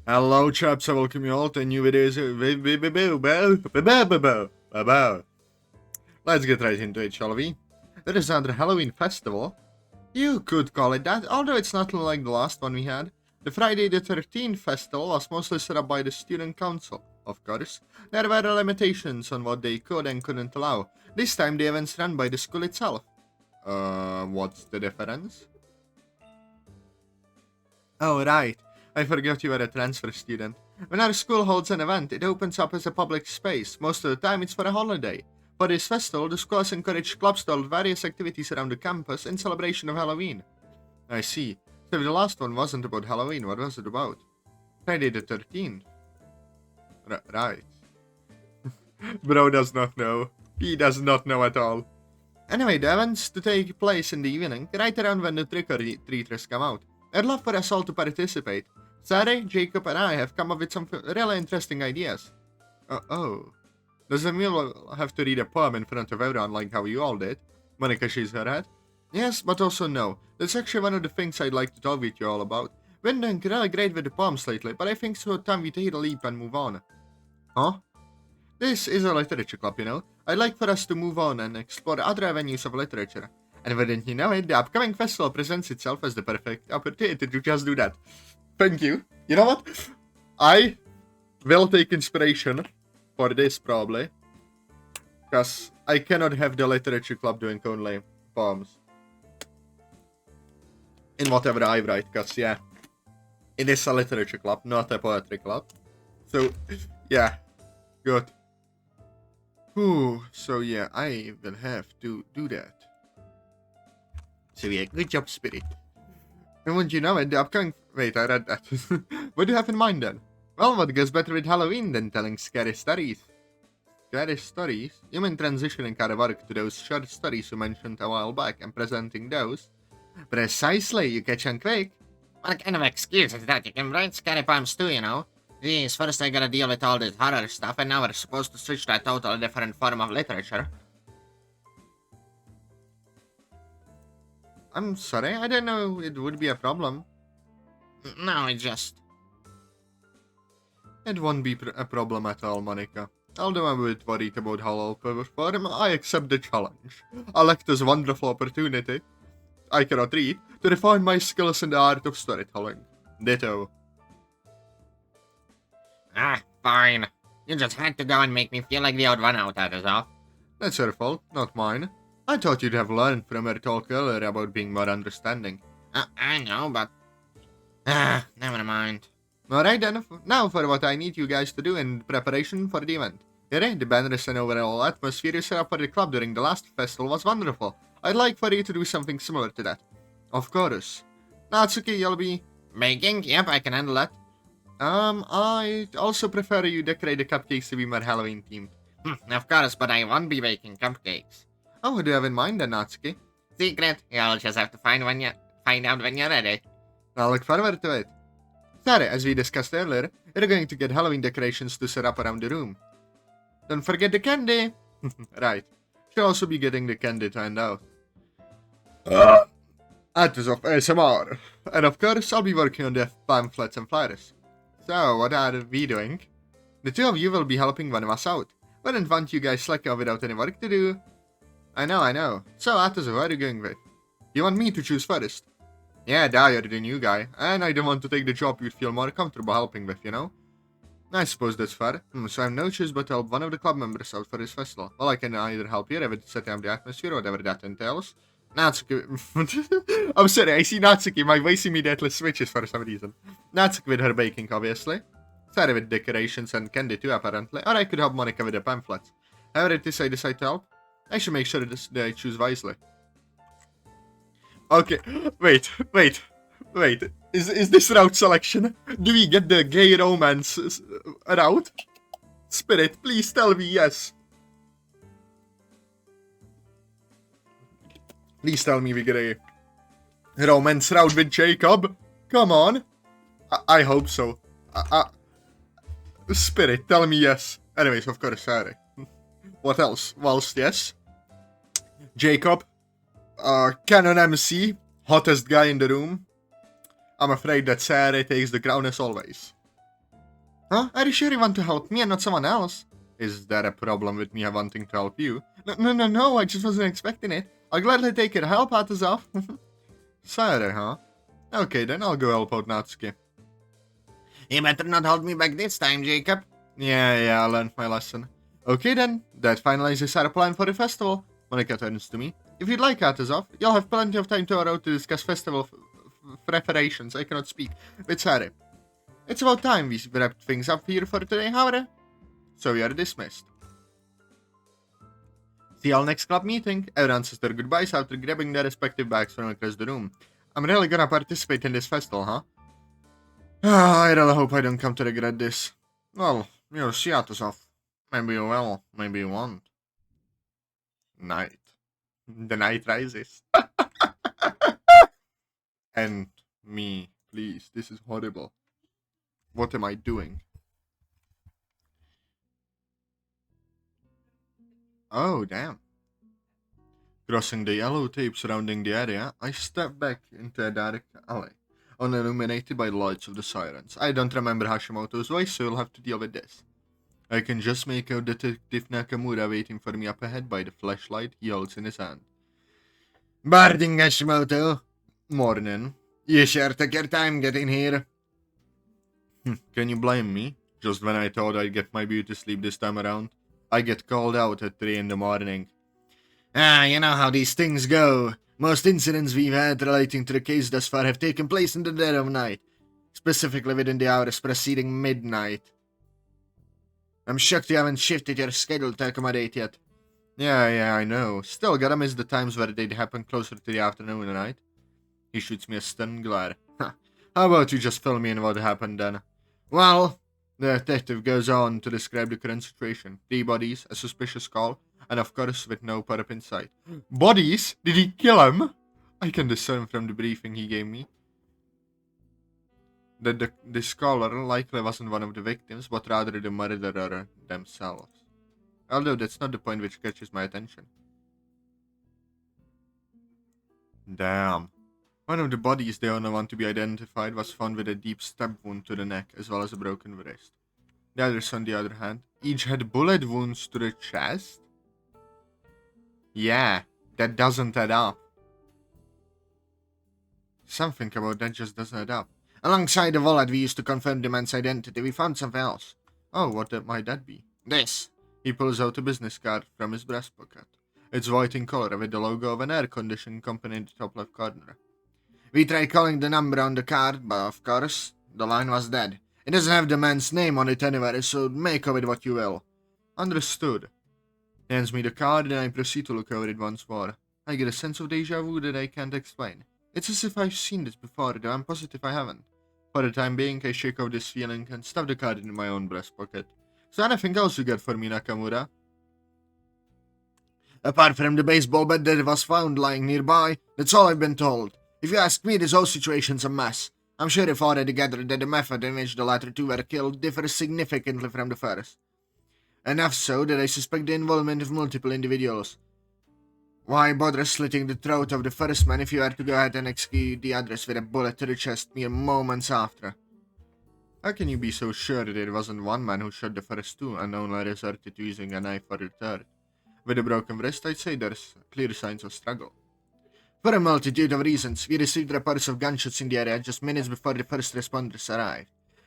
Hello chaps, I welcome you all to a new video. Let's get right into it, shall we? There is another Halloween festival. You could call it that, although it's not like the last one we had. The Friday the 13th festival was mostly set up by the student council, of course. There were limitations on what they could and couldn't allow. This time the events run by the school itself. What's the difference? Oh, right. I forgot you were a transfer student. When our school holds an event, it opens up as a public space. Most of the time, it's for a holiday. For this festival, the school has encouraged clubs to hold various activities around the campus in celebration of Halloween. I see. So the last one wasn't about Halloween, what was it about? Friday the 13th. Right. Bro does not know. He does not know at all. Anyway, the event's to take place in the evening, right around when the trick-or-treaters come out. I'd love for us all to participate. Sayori, Jacob, and I have come up with some really interesting ideas. Oh. Does Emil have to read a poem in front of everyone like how you all did? Monika shakes her head. Yes, but also no. That's actually one of the things I'd like to talk with you all about. We've been doing really great with the poems lately, but I think it's about time we take a leap and move on. Huh? This is a literature club, you know. I'd like for us to move on and explore other avenues of literature. And wouldn't you know it, the upcoming festival presents itself as the perfect opportunity to just do that. Thank you. You know what? I will take inspiration for this, probably. Because I cannot have the literature club doing only poems. In whatever I write, because, yeah. It is a literature club, not a poetry club. So, yeah. Good. Ooh, so yeah, I will have to do that. So yeah, good job, Spirit. And wouldn't you know it, the upcoming... Wait, I read that. What do you have in mind then? Well, what goes better with Halloween than telling scary stories? Scary stories? You mean transitioning our work to those short stories you mentioned a while back and presenting those? Precisely, you catch on quick. What kind of excuse is that? You can write scary poems too, you know? Geez, first I gotta deal with all this horror stuff, and now we're supposed to switch to a totally different form of literature. I'm sorry, I didn't know it would be a problem. No, it just... It won't be a problem at all, Monika. Although I'm a bit worried about how I'll perform, I accept the challenge. I like this wonderful opportunity. I cannot read, to refine my skills in the art of storytelling. Ditto. Ah, fine. You just had to go and make me feel like the odd one out, Atazoth. That's your fault, not mine. I thought you'd have learned from her talk earlier about being more understanding. I know, but... never mind. Alright then, now for what I need you guys to do in preparation for the event. Yuri, the banners and overall atmosphere you set up for the club during the last festival was wonderful. I'd like for you to do something similar to that. Of course. Natsuki, you'll be... Baking? Yep, I can handle that. I also prefer you decorate the cupcakes to be more Halloween themed. Of course, but I won't be baking cupcakes. Oh, what do you have in mind then, Natsuki? Secret. You'll just have to find out when you're ready. I'll look forward to it. Sorry, as we discussed earlier, you're going to get Halloween decorations to set up around the room. Don't forget the candy! Right. She'll also be getting the candy to hand out. Atazoth ASMR. And of course, I'll be working on the pamphlets and flyers. So, what are we doing? The two of you will be helping one of us out. Wouldn't want you guys slack off without any work to do. I know. So, Atazoth, who are you going with? You want me to choose first? Yeah, you're the new guy, and I don't want to take the job you'd feel more comfortable helping with, you know? I suppose that's fair. So I have no choice but to help one of the club members out for this festival. Well, I can either help you with setting up the atmosphere, whatever that entails. Natsuki... I'm sorry, I see Natsuki, my voice immediately switches for some reason. Natsuki with her baking, obviously. Sorry with decorations and candy too, apparently. Or I could help Monika with the pamphlets. However it is I decide to help, I should make sure that I choose wisely. Okay, wait. Is this route selection? Do we get the gay romance route? Spirit, please tell me yes. Please tell me we get a romance route with Jacob. Come on. I hope so. Spirit, tell me yes. Anyways, of course, sorry. What else? Whilst yes. Jacob. Canon MC, hottest guy in the room. I'm afraid that Sayori takes the crown as always. Huh? Are you sure you want to help me and not someone else? Is there a problem with me wanting to help you? No, I just wasn't expecting it. I'll gladly take your help, Atazoth. Sorry, huh? Okay, then I'll go help out Natsuki. You better not hold me back this time, Jacob. Yeah, I learned my lesson. Okay then, that finalizes our plan for the festival. Monika turns to me. If you'd like, Atazoth, you'll have plenty of time tomorrow to discuss festival preparations. I cannot speak. With Sarah. It's about time we wrapped things up here for today, however. So we are dismissed. See y'all next club meeting. Everyone says their goodbyes after grabbing their respective bags from across the room. I'm really gonna participate in this festival, huh? I really hope I don't come to regret this. Well, you'll see, Atazoth. Maybe you will, maybe you won't. Night. The night rises. And me, please, this is horrible. What am I doing? Oh, damn. Crossing the yellow tape surrounding the area, I step back into a dark alley, illuminated by the lights of the sirens. I don't remember Hashimoto's voice, so you'll have to deal with this. I can just make out Detective Nakamura waiting for me up ahead by the flashlight he holds in his hand. Barding Hashimoto! Morning. You sure took your time getting here. Can you blame me? Just when I thought I'd get my beauty sleep this time around, I get called out at 3 in the morning. You know how these things go. Most incidents we've had relating to the case thus far have taken place in the dead of night, specifically within the hours preceding midnight. I'm shocked you haven't shifted your schedule to accommodate yet. Yeah, I know. Still, gotta miss the times where they'd happen closer to the afternoon and night. He shoots me a stun glare. How about you just fill me in what happened then? Well, the detective goes on to describe the current situation. 3 bodies, a suspicious call, and of course with no perp in sight. Bodies? Did he kill him? I can discern from the briefing he gave me that the scholar likely wasn't one of the victims, but rather the murderer themselves. Although that's not the point which catches my attention. Damn. One of the bodies, the only one to be identified, was found with a deep stab wound to the neck, as well as a broken wrist. The others, on the other hand, each had bullet wounds to the chest? Yeah, that doesn't add up. Something about that just doesn't add up. Alongside the wallet we used to confirm the man's identity, we found something else. Oh, what might that be? This. He pulls out a business card from his breast pocket. It's white in color with the logo of an air conditioning company in the top left corner. We tried calling the number on the card, but of course, the line was dead. It doesn't have the man's name on it anywhere, so make of it what you will. Understood. He hands me the card and I proceed to look over it once more. I get a sense of deja vu that I can't explain. It's as if I've seen this before, though I'm positive I haven't. For the time being, I shake off this feeling and stuff the card in my own breast pocket. Is there anything else you got for me, Nakamura? Apart from the baseball bat that was found lying nearby, that's all I've been told. If you ask me, this whole situation's a mess. I'm sure you've already gathered that the method in which the latter two were killed differs significantly from the first. Enough so that I suspect the involvement of multiple individuals. Why bother slitting the throat of the first man if you are to go ahead and execute the others with a bullet to the chest mere moments after? How can you be so sure that it wasn't one man who shot the first two and only resorted to using a knife for the third? With a broken wrist, I'd say there's clear signs of struggle. For a multitude of reasons, we received reports of gunshots in the area just minutes before the first responders arrived.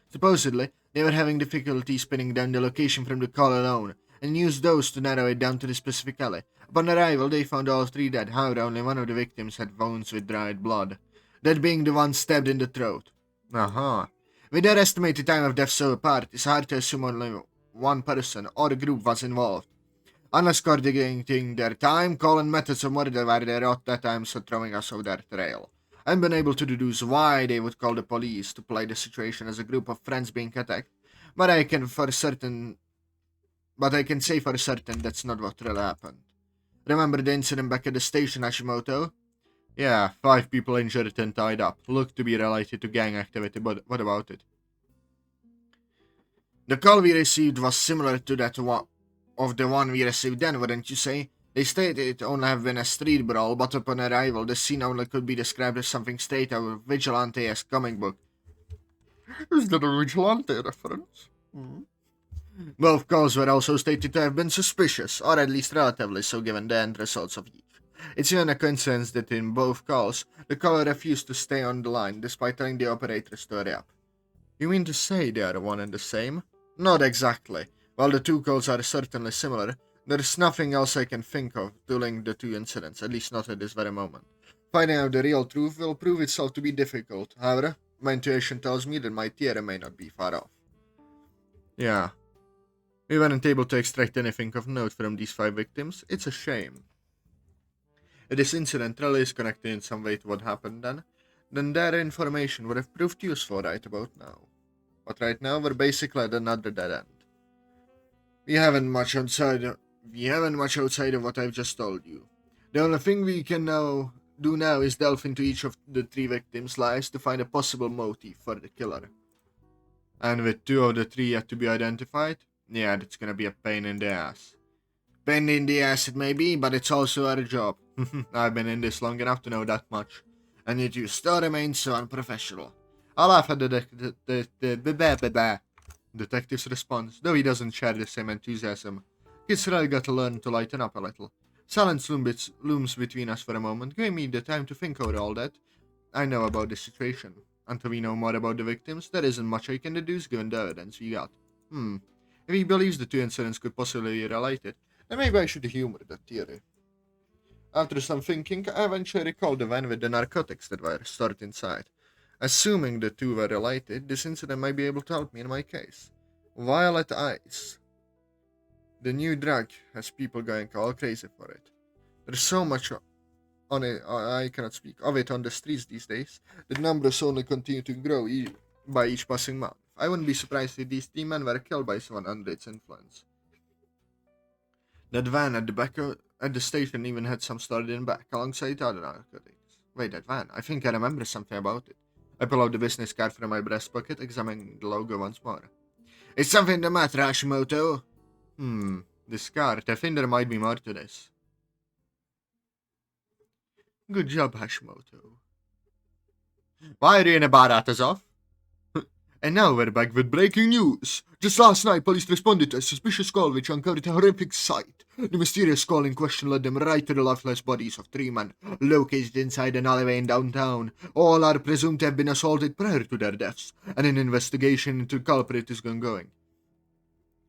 Supposedly, they were having difficulty pinning down the location from the call alone, and used those to narrow it down to the specific alley. Upon arrival, they found all 3 dead, however only one of the victims had wounds with dried blood, that being the one stabbed in the throat. With their estimated time of death so apart, it's hard to assume only one person or a group was involved. Unless coordinating their time, call, and methods of murder were there at that time, so throwing us off their trail. I've been able to deduce why they would call the police to play the situation as a group of friends being attacked, but I can say for certain that's not what really happened. Remember the incident back at the station, Hashimoto? Yeah, 5 people injured and tied up. Looked to be related to gang activity, but what about it? The call we received was similar to that of the one we received then, wouldn't you say? They stated it only have been a street brawl, but upon arrival, the scene only could be described as something straight out of Vigilante-esque comic book. Is that a Vigilante reference? Both calls were also stated to have been suspicious, or at least relatively so given the end results of each. It's even a coincidence that in both calls, the caller refused to stay on the line despite telling the operators to hurry up. You mean to say they are one and the same? Not exactly. While the two calls are certainly similar, there's nothing else I can think of to link the two incidents, at least not at this very moment. Finding out the real truth will prove itself to be difficult. However, my intuition tells me that my theory may not be far off. Yeah. We weren't able to extract anything of note from these 5 victims. It's a shame. If this incident really is connected in some way to what happened then their information would have proved useful right about now. But right now, we're basically at another dead end. We haven't much outside of what I've just told you. The only thing we can do now is delve into each of the 3 victims' lives to find a possible motive for the killer. And with 2 of the 3 yet to be identified, yeah, that's gonna be a pain in the ass. Pain in the ass it may be, but it's also our job. I've been in this long enough to know that much. And yet you still remain so unprofessional. I'll laugh at the detective's response, though he doesn't share the same enthusiasm. He's really got to learn to lighten up a little. Silence looms between us for a moment, giving me the time to think over all that I know about the situation. Until we know more about the victims, there isn't much I can deduce given the evidence we got. If he believes the 2 incidents could possibly be related, then maybe I should humor that theory. After some thinking, I eventually recalled the van with the narcotics that were stored inside. Assuming the 2 were related, this incident might be able to help me in my case. Violet Ice. The new drug has people going all crazy for it. There's so much on it, I cannot speak, of it on the streets these days. The numbers only continue to grow by each passing month. I wouldn't be surprised if these 3 men were killed by someone under its influence. That van at the station even had some stored in back, alongside other narcotics. Wait, that van? I think I remember something about it. I pull out the business card from my breast pocket, examining the logo once more. Is something the matter, Hashimoto? This card. I think there might be more to this. Good job, Hashimoto. Why are you in a bar, Atazoth? And now we're back with breaking news. Just last night, police responded to a suspicious call which uncovered a horrific sight. The mysterious call in question led them right to the lifeless bodies of 3 men, located inside an alleyway in downtown. All are presumed to have been assaulted prior to their deaths, and an investigation into the culprit is ongoing.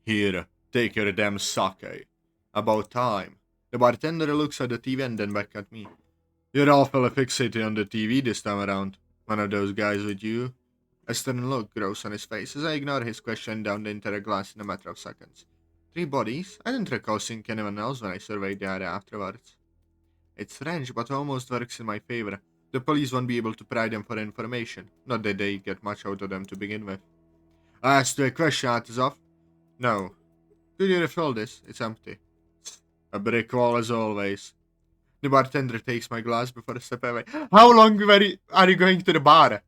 Here, take your damn sake. About time. The bartender looks at the TV and then back at me. You're awfully fixated on the TV this time around. One of those guys with you? A stern look grows on his face as I ignore his question down the entire glass in a matter of seconds. 3 bodies? I didn't recall seeing anyone else when I surveyed the area afterwards. It's strange, but almost works in my favor. The police won't be able to pry them for information. Not that they get much out of them to begin with. I asked you a question, Atazoth. No. Could you refill this? It's empty. A brick wall as always. The bartender takes my glass before I step away. How long are you going to the bar?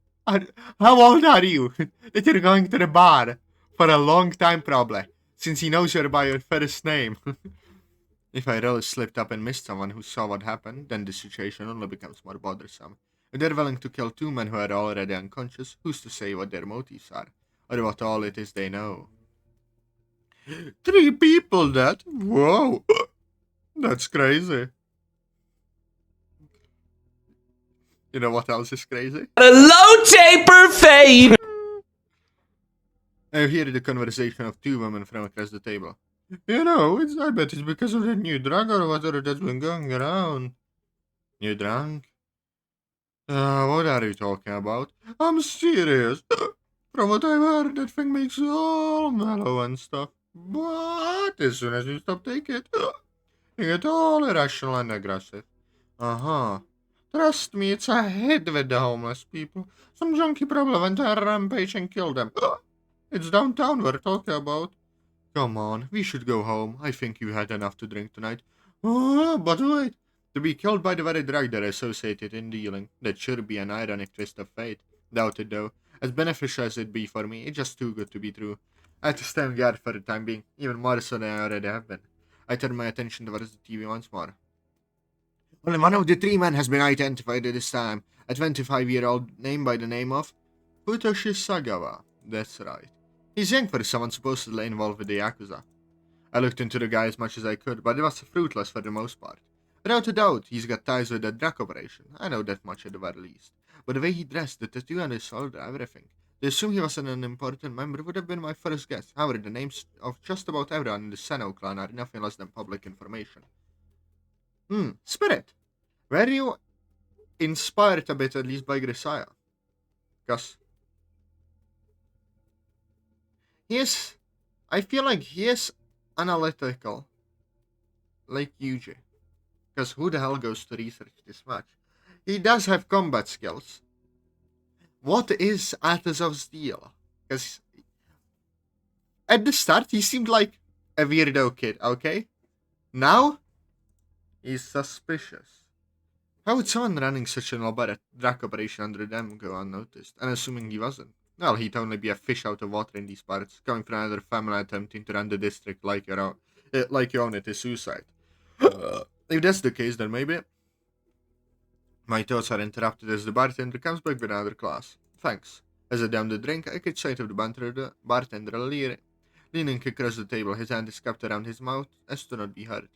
How old are you that you're going to the bar? For a long time, probably, since he knows you by your first name. If I really slipped up and missed someone who saw what happened, then the situation only becomes more bothersome. If they're willing to kill 2 men who are already unconscious, who's to say what their motives are? Or what all it is they know? 3 people dead? Whoa! That's crazy. You know what else is crazy? A low taper fade! I hear the conversation of 2 women from across the table. You know, I bet it's because of the new drug or whatever that's been going around. New drug? What are you talking about? I'm serious. From what I've heard, that thing makes you all mellow and stuff. But as soon as you stop taking it, you get all irrational and aggressive. Trust me, it's a hit with the homeless people. Some junkie probably went on a rampage and killed them. It's downtown we're talking about. Come on, we should go home. I think you had enough to drink tonight. But wait. To be killed by the very drug they're associated in dealing. That should be an ironic twist of fate. Doubt it though. As beneficial as it'd be for me, it's just too good to be true. I had to stand guard for the time being, even more so than I already have been. I turned my attention towards the TV once more. Only one of the 3 men has been identified at this time. A 25-year-old name by the name of Futoshi Sagawa. That's right. He's young for someone supposedly involved with the Yakuza. I looked into the guy as much as I could, but it was fruitless for the most part. Without a doubt, he's got ties with the drug operation. I know that much at the very least. But the way he dressed, the tattoo on his shoulder, everything. To assume he was an important member would have been my first guess. However, the names of just about everyone in the Seno clan are nothing less than public information. Spirit! Were you inspired a bit at least by Grisaya? Because I feel like he is analytical, like Yuji. Because who the hell goes to research this much? He does have combat skills. What is Atazoth's deal? Because at the start he seemed like a weirdo kid, okay? Now he's suspicious. How would someone running such an elaborate drug operation under them go unnoticed? And assuming he wasn't. Well, he'd only be a fish out of water in these parts, coming from another family attempting to run the district like you own it is suicide. If that's the case, then maybe. My thoughts are interrupted as the bartender comes back with another glass. Thanks. As I down the drink, I catch sight of the bartender leaning across the table, his hand is cupped around his mouth as to not be heard.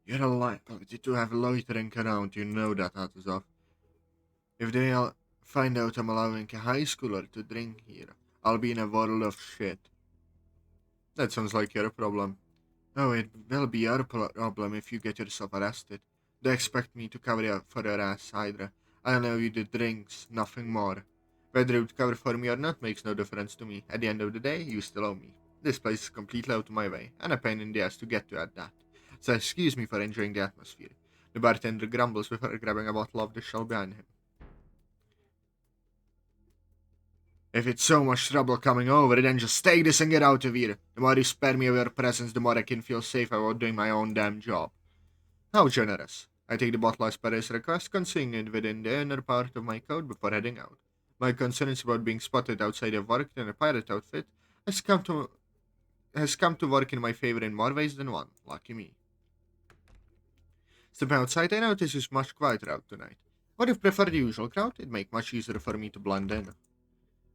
You're a liability to have loitering around, you know that, Atazoth. If they all find out I'm allowing a high schooler to drink here, I'll be in a world of shit. That sounds like your problem. Oh, it will be your problem if you get yourself arrested. They expect me to cover you for your ass, Hydra. I know you the drinks, nothing more. Whether you would cover for me or not makes no difference to me. At the end of the day, you still owe me. This place is completely out of my way, and a pain in the ass to get to at that. So excuse me for enjoying the atmosphere. The bartender grumbles before grabbing a bottle of the shell behind him. If it's so much trouble coming over, then just take this and get out of here. The more you spare me of your presence, the more I can feel safe about doing my own damn job. How generous. I take the bottle as per his request, concealing it within the inner part of my coat before heading out. My concerns about being spotted outside of work in a pirate outfit has come to work in my favor in more ways than one. Lucky me. Stepping outside, I notice it's much quieter out tonight. Would have preferred the usual crowd, it'd make much easier for me to blend in.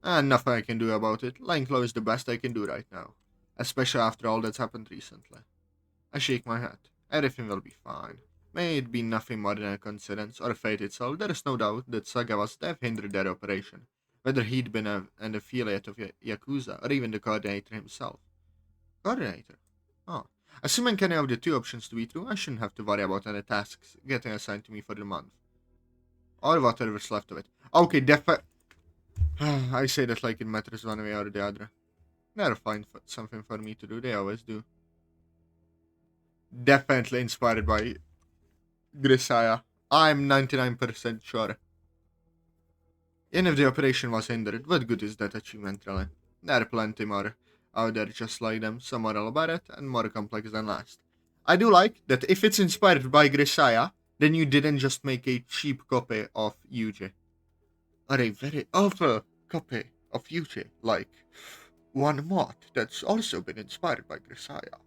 And nothing I can do about it. Lying low is the best I can do right now. Especially after all that's happened recently. I shake my head. Everything will be fine. May it be nothing more than a coincidence, or fate itself, there is no doubt that Sagawa's death hindered their operation. Whether he'd been an affiliate of Yakuza, or even the coordinator himself. Coordinator? Oh. Assuming any of the two options to be true, I shouldn't have to worry about any tasks getting assigned to me for the month. Or whatever's left of it. Okay, I say that like it matters one way or the other. They'll find something for me to do, they always do. Definitely inspired by Grisaya. I'm 99% sure. Even if the operation was hindered, what good is that achievement really? There are plenty more out there just like them, some more elaborate and more complex than last. I do like that if it's inspired by Grisaya, then you didn't just make a cheap copy of Yuji. Or a very awful copy of Yuji, like one mod that's also been inspired by Grisaya.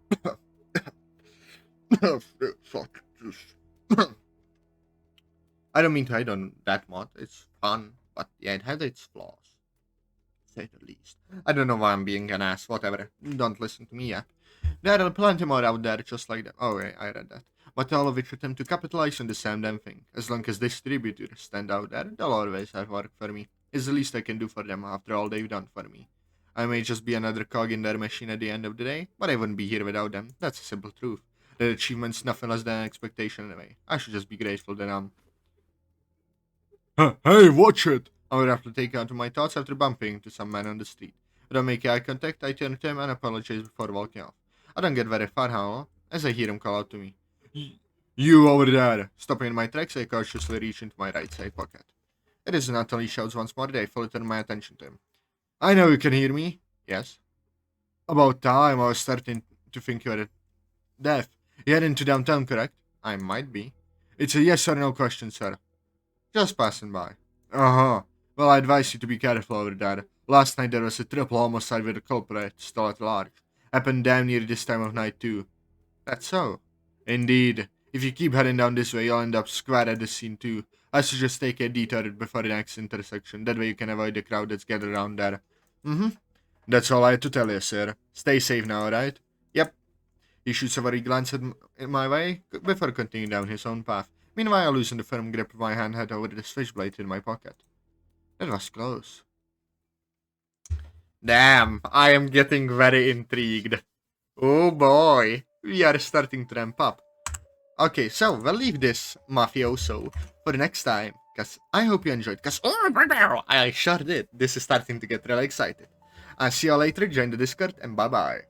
I don't mean to hate on that mod, it's fun, but yeah, it has its flaws. To say the least. I don't know why I'm being an ass, whatever. Don't listen to me yet. There are plenty more out there just like that. Oh, yeah, I read that. But all of which attempt to capitalize on the same damn thing. As long as distributors stand out there, they'll always have work for me. It's the least I can do for them after all they've done for me. I may just be another cog in their machine at the end of the day, but I wouldn't be here without them. That's a simple truth. Their achievement's nothing less than an expectation anyway. I should just be grateful that I'm... Hey, watch it! I would have to take out my thoughts after bumping into some man on the street. Without making eye contact, I turn to him and apologize before walking off. I don't get very far, however, as I hear him call out to me. You over there! Stopping in my tracks, I cautiously reach into my right side pocket. It isn't until he shouts once more that I fully turn my attention to him. I know you can hear me. Yes. About time, I was starting to think you were deaf. You heading to downtown, correct? I might be. It's a yes or no question, sir. Just passing by. Uh-huh. Well, I advise you to be careful over there. Last night there was a triple homicide with a culprit still at large. Happened damn near this time of night, too. That's so. Indeed. If you keep heading down this way, you'll end up square at the scene, too. I suggest take a detour before the next intersection. That way you can avoid the crowd that's gathered around there. Mm-hmm. That's all I had to tell you, sir. Stay safe now, alright? Yep. He shoots a worried glance in my way before continuing down his own path. Meanwhile, I loosen the firm grip of my hand head over the switchblade in my pocket. That was close. Damn, I am getting very intrigued. Oh boy, we are starting to ramp up. Okay, so we'll leave this mafioso for the next time, because I hope you enjoyed, because I sure did. This is starting to get really excited. I'll see you later, join the Discord, and bye-bye.